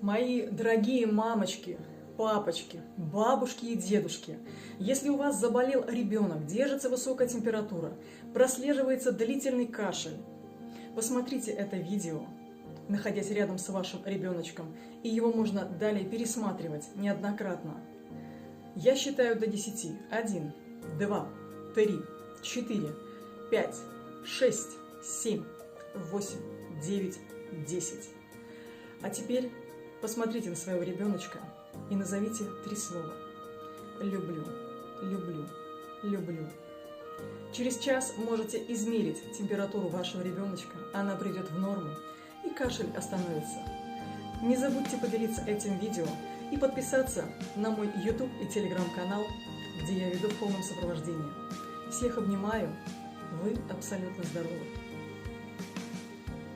Мои дорогие мамочки, папочки, бабушки и дедушки, если у вас заболел ребенок, держится высокая температура, прослеживается длительный кашель, посмотрите это видео, находясь рядом с вашим ребеночком, и его можно далее пересматривать неоднократно. Я считаю до 10. 1, 2, 3, 4, 5, 6, 7, 8, 9, 10. А теперь посмотрите на своего ребеночка и назовите 3 слова. Люблю, люблю, люблю. Через час можете измерить температуру вашего ребеночка, она придет в норму и кашель остановится. Не забудьте поделиться этим видео и подписаться на мой YouTube и Telegram канал, где я веду в полном сопровождении. Всех обнимаю, вы абсолютно здоровы.